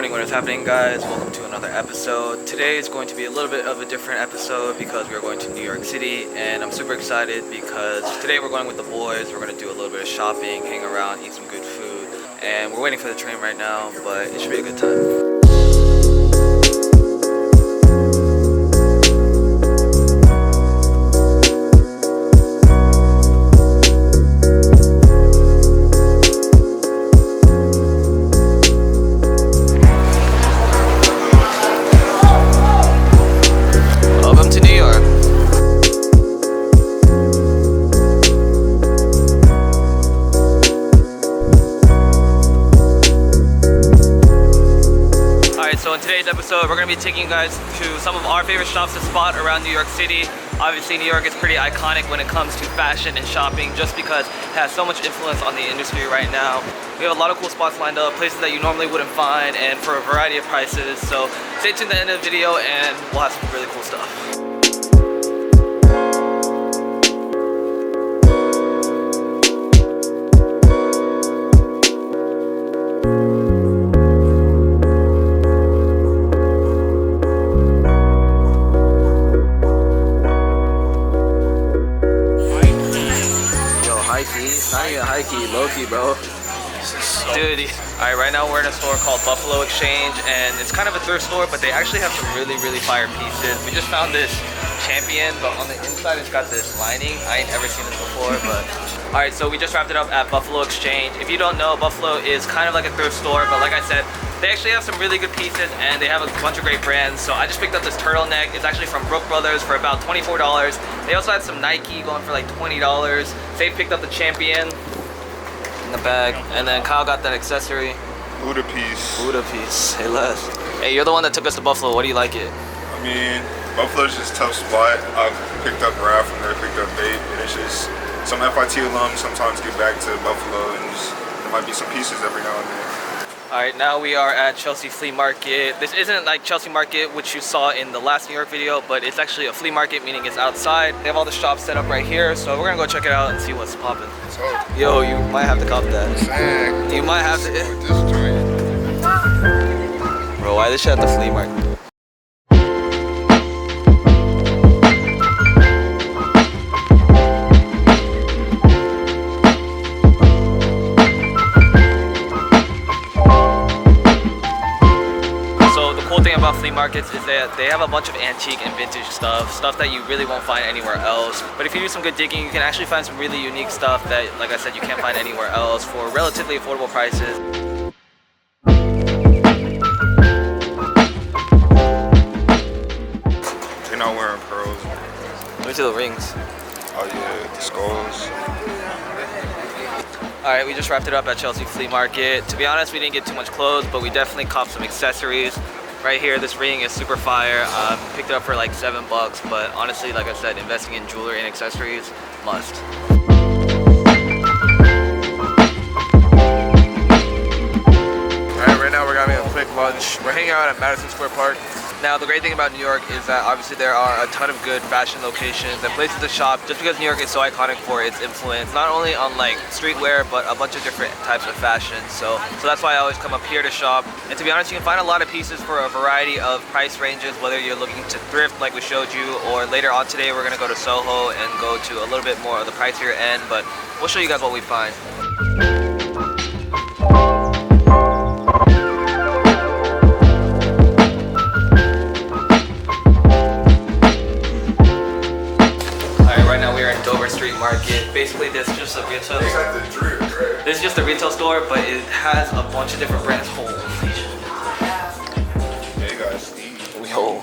morning, what is happening, guys? Welcome to another episode. Today is going to be a little bit of a different episode because we are going to New York City, and I'm super excited because today we're going with the boys. We're going to do a little bit of shopping, hang around, eat some good food, and we're waiting for the train right now, but it should be a good time. So in today's episode, we're going to be taking you guys to some of our favorite shops to spot around New York City. Obviously, New York is pretty iconic when it comes to fashion and shopping just because it has so much influence on the industry right now. We have a lot of cool spots lined up, places that you normally wouldn't find, and for a variety of prices. So stay tuned to the end of the video and we'll have some really cool stuff. Not even high-key, low-key, bro. Dude, alright, right now we're in a store called Buffalo Exchange, and it's kind of a thrift store, but they actually have some really fire pieces. We just found this Champion, but on the inside it's got this lining. I ain't ever seen this before, but... Alright, so we just wrapped it up at Buffalo Exchange. If you don't know, Buffalo is kind of like a thrift store, but like I said, they actually have some really good pieces, and they have a bunch of great brands. So I just picked up this turtleneck. It's actually from Brook Brothers for about $24. They also had some Nike going for like $20. They picked up the Champion in the bag, and then Kyle got that accessory. Buddha piece. Buddha piece. Hey Les. Hey, you're the one that took us to Buffalo. What do you like it? I mean, Buffalo's just a tough spot. I've picked up Raph and I picked up Bait, and it's just some FIT alums sometimes get back to Buffalo, and just, there might be some pieces every now and then. Alright, now we are at Chelsea Flea Market. This isn't like Chelsea Market, which you saw in the last New York video, but it's actually a flea market, meaning it's outside. They have all the shops set up right here, so we're gonna go check it out and see what's popping. Yo, you might have to cop that. You might have to. Bro, why this shit at the flea market? About flea markets is that they have a bunch of antique and vintage stuff that you really won't find anywhere else. But if you do some good digging, you can actually find some really unique stuff that, like I said, you can't find anywhere else for relatively affordable prices. They're not wearing pearls. Let me see the rings. Oh yeah, the skulls. Alright, we just wrapped it up at Chelsea Flea Market. To be honest, we didn't get too much clothes, but we definitely copped some accessories. Right here, this ring is super fire. Picked it up for like $7, but honestly, like I said, investing in jewelry and accessories, must. Alright, right now we're having a quick lunch. We're hanging out at Madison Square Park. Now, the great thing about New York is that obviously there are a ton of good fashion locations and places to shop just because New York is so iconic for its influence, not only on like streetwear, but a bunch of different types of fashion. So that's why I always come up here to shop. And to be honest, you can find a lot of pieces for a variety of price ranges, whether you're looking to thrift like we showed you, or later on today we're gonna go to Soho and go to a little bit more of the pricier end, but we'll show you guys what we find. Market. Basically, this is just a retail. This is just a retail store, but it has a bunch of different brands. Holy shit! Hey guys, yo.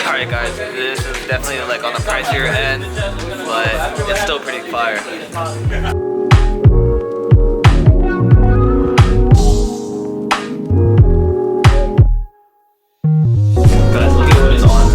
Alright guys, this is definitely like on the pricier end, but it's still pretty fire. Guys, look at what is on.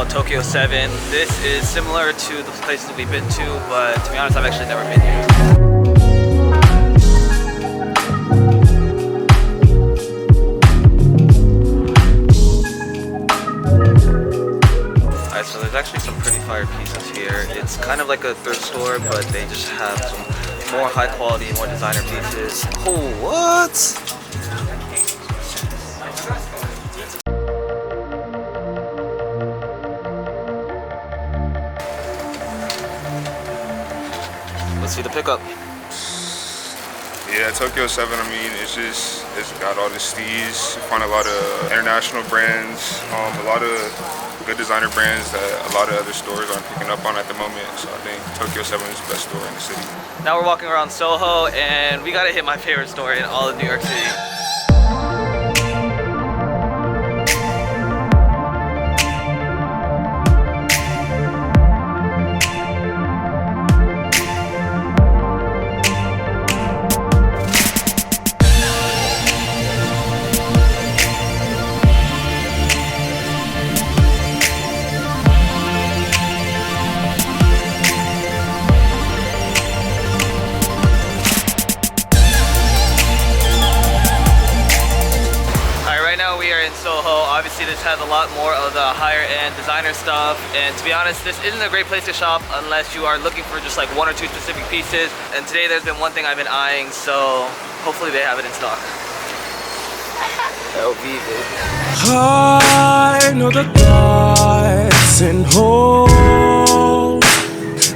called Tokyo 7. This is similar to the places we've been to, but to be honest, I've actually never been here. Alright, so there's actually some pretty fire pieces here. It's kind of like a thrift store, but they just have some more high quality, more designer pieces. Oh, what? Let's see the pickup. Yeah, Tokyo 7, I mean, it's got all the steez. You find a lot of international brands, a lot of good designer brands that a lot of other stores aren't picking up on at the moment. So I think Tokyo 7 is the best store in the city. Now we're walking around Soho, and we gotta hit my favorite store in all of New York City. Soho. Obviously this has a lot more of the higher end designer stuff, and to be honest, this isn't a great place to shop unless you are looking for just like one or two specific pieces, and today there's been one thing I've been eyeing, so hopefully they have it in stock. LV, baby. I know the thoughts and hope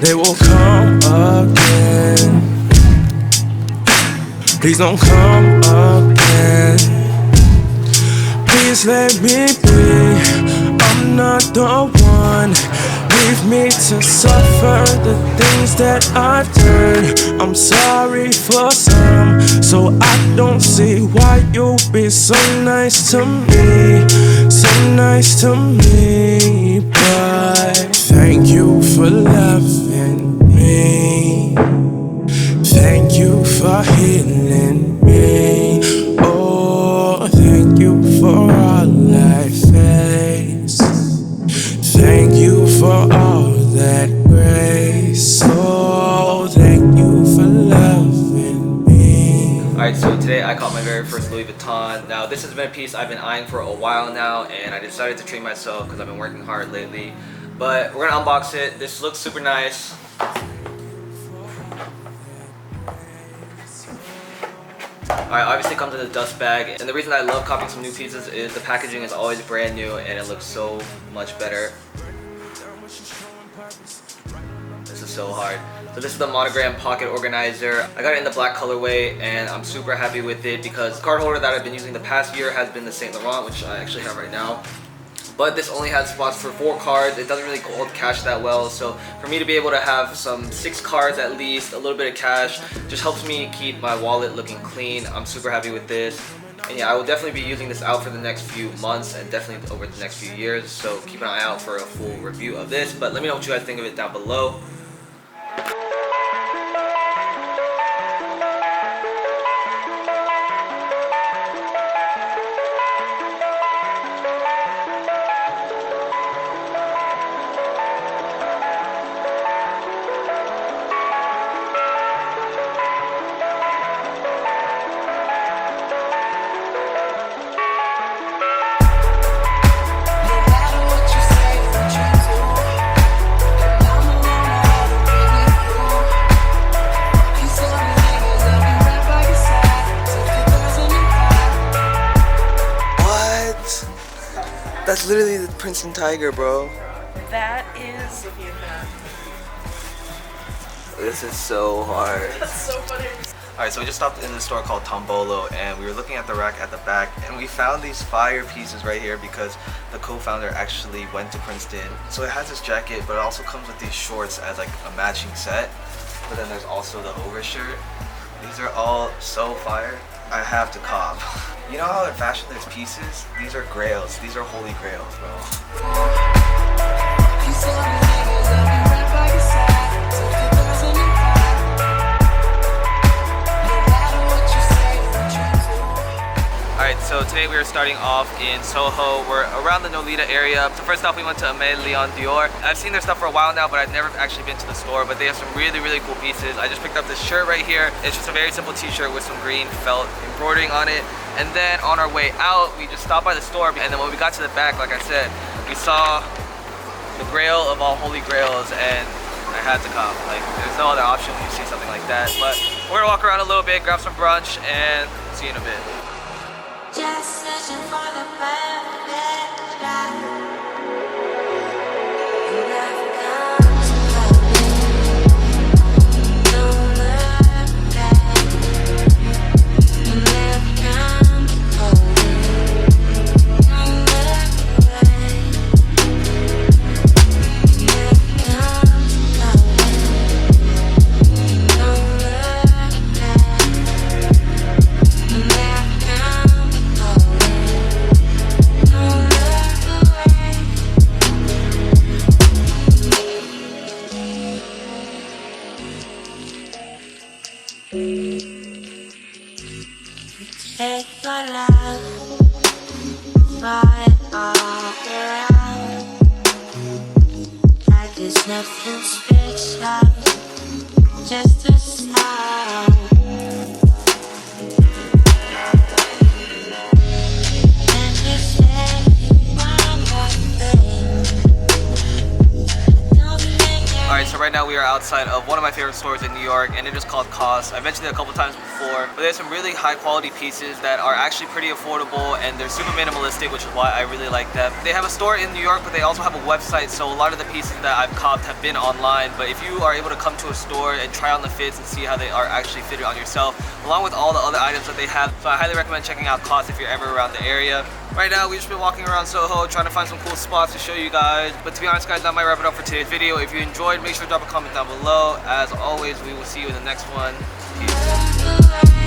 they will come again. Please don't come again. Please let me be. I'm not the one. Leave me to suffer the things that I've done. I'm sorry for some, so I don't see why you be so nice to me, so nice to me. But thank you for loving me. Thank you for healing me. Oh, thank you for all I face. Thank you for all that grace. Oh, thank you for loving me. Alright, so today I caught my very first Louis Vuitton. Now this has been a piece I've been eyeing for a while now, and I decided to treat myself because I've been working hard lately. But we're gonna unbox it. This looks super nice. Alright, obviously it comes in a dust bag, and the reason I love copying some new pieces is the packaging is always brand new and it looks so much better. This is so hard. So this is the Monogram Pocket Organizer. I got it in the black colorway and I'm super happy with it because the card holder that I've been using the past year has been the Saint Laurent, which I actually have right now. But this only has spots for 4 cards. It doesn't really hold cash that well, so for me to be able to have some 6 cards at least, a little bit of cash, just helps me keep my wallet looking clean. I'm super happy with this. And yeah, I will definitely be using this out for the next few months and definitely over the next few years, so keep an eye out for a full review of this. But let me know what you guys think of it down below. That's literally the Prince and Tiger, bro. That is... This is so hard. That's so funny. Alright, so we just stopped in the store called Tombolo and we were looking at the rack at the back and we found these fire pieces right here because the co-founder actually went to Princeton. So it has this jacket, but it also comes with these shorts as like a matching set. But then there's also the overshirt. These are all so fire. I have to cop. You know how in fashion there's pieces? These are grails. These are holy grails, bro. Alright, so today we are starting off in Soho. We're around the Nolita area. So first off, we went to Aimé Leon Dior. I've seen their stuff for a while now, but I've never actually been to the store, but they have some really cool pieces. I just picked up this shirt right here. It's just a very simple t-shirt with some green felt embroidering on it. And then on our way out, we just stopped by the store, and then when we got to the back, like I said, we saw the grail of all holy grails, and I had to come. Like, there's no other option when you see something like that. But we're gonna walk around a little bit, grab some brunch, and see you in a bit. Just searching for the perfect guy. You never come to don't look back. You never come to don't look away. You never come to don't look back. You never come don't look away. Take your love, fly all around. Like there's nothing special, just a sound. And you say one more thing. Don't think you're Alright, so right now we are outside of one of my favorite stores in New York, and it is called COS. I've mentioned it a couple times before, but there's some really high quality pieces that are actually pretty affordable, and they're super minimalistic, which is why I really like them. They have a store in New York, but they also have a website, so a lot of the pieces that I've copped have been online. But if you are able to come to a store and try on the fits and see how they are actually fitted on yourself, along with all the other items that they have, so I highly recommend checking out COS if you're ever around the area. Right now, we've just been walking around Soho, trying to find some cool spots to show you guys. But to be honest, guys, that might wrap it up for today's video. If you enjoyed, make sure to drop a comment down below. As always, we will see you in the next one. Peace. away.